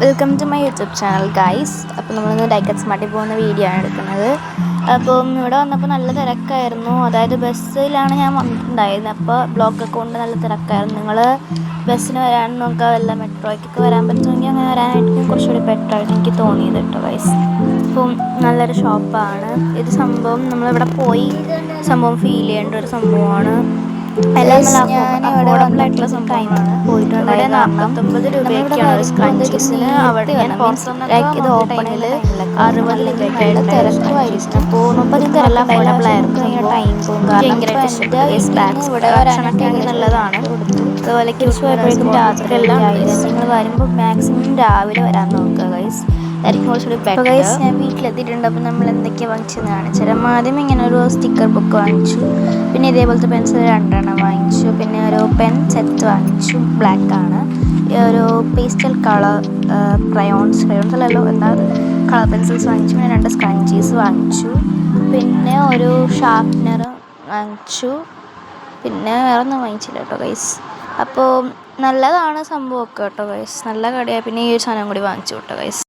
Welcome to my YouTube channel guys. അപ്പോൾ നമ്മളിന്ന് ഡൈക്കറ്റ് സ്മാർട്ടിൽ പോകുന്ന വീഡിയോ ആണ് എടുക്കുന്നത്. അപ്പം ഇവിടെ വന്നപ്പോൾ നല്ല തിരക്കായിരുന്നു. അതായത് ബസ്സിലാണ് ഞാൻ വന്നിട്ടുണ്ടായിരുന്നത്. അപ്പോൾ ബ്ലോക്കൊക്കെ കൊണ്ട് നല്ല തിരക്കായിരുന്നു. നിങ്ങൾ ബസ്സിന് വരാൻ നോക്കുക, വല്ല മെട്രോയ്ക്കൊക്കെ വരാൻ പറ്റുമെങ്കിൽ അങ്ങനെ വരാനായിരിക്കും കുറച്ചുകൂടി ബെറ്റർ ആയിട്ട് എനിക്ക് തോന്നിയത് കേട്ടോ ഗൈസ്. അപ്പം നല്ലൊരു ഷോപ്പാണ് ഇത്. സംഭവം നമ്മളിവിടെ പോയി സംഭവം ഫീൽ ചെയ്യേണ്ട ഒരു സംഭവമാണ്. എല്ലാം നല്ല അഫോർഡബിൾ ആയിട്ടുള്ള സംഭവമാണ്. ഇവിടെ 49 രൂപയൊക്കെയാണ് ഒരു സ്ക്രഞ്ചീസിന്. അവിടെ ഞാൻ ഇത് ഓപ്പണിൽ 60 രൂപയ്ക്കുള്ള തിരക്കുമായിരിക്കും. അപ്പോൾ നമുക്ക് നല്ല അഫോർഡബിൾ ആയിരുന്നു. ഭയങ്കരമായിട്ട് ഇഷ്ടപ്പെട്ടു. ഭക്ഷണമൊക്കെ നല്ലതാണ്. അതുപോലെ ക്യൂസ്പോയപ്പോഴേക്കും രാത്രി എല്ലാം നിങ്ങൾ വരുമ്പോൾ മാക്സിമം രാവിലെ വരാൻ നോക്കുക ഗൈസ്. അതായിരിക്കും കുറച്ചുകൂടി ബെറ്റർ. ഗൈസ് ഞാൻ വീട്ടിലെത്തിയിട്ടുണ്ട്. അപ്പോൾ നമ്മൾ എന്തൊക്കെയാണ് വാങ്ങിച്ചെന്ന് കാണിച്ചു തരാം. ആദ്യം ഇങ്ങനെ ഒരു സ്റ്റിക്കർ ബുക്ക് വാങ്ങിച്ചു. പിന്നെ ഇതേപോലത്തെ പെൻസിൽ 2 വാങ്ങിച്ചു. പിന്നെ ഒരു പെൻ സെറ്റ് വാങ്ങിച്ചു, ബ്ലാക്ക് ആണ്. ഒരു പേസ്റ്റൽ കളർ ക്രയോൺസ് അല്ലല്ലോ, എന്താ കളർ പെൻസിൽസ് വാങ്ങിച്ചു. പിന്നെ 2 സ്ക്രഞ്ചീസ് വാങ്ങിച്ചു. പിന്നെ ഒരു ഷാർപ്നർ വാങ്ങിച്ചു. പിന്നെ വേറെ ഒന്നും വാങ്ങിച്ചില്ല കേട്ടോ ഗൈസ്. അപ്പോൾ നല്ലതാണ് സംഭവമൊക്കെ കേട്ടോ ഗൈസ്, നല്ല കടയാണ്. പിന്നെ ഈ ഒരു സാധനം കൂടി വാങ്ങിച്ചു കേട്ടോ ഗൈസ്.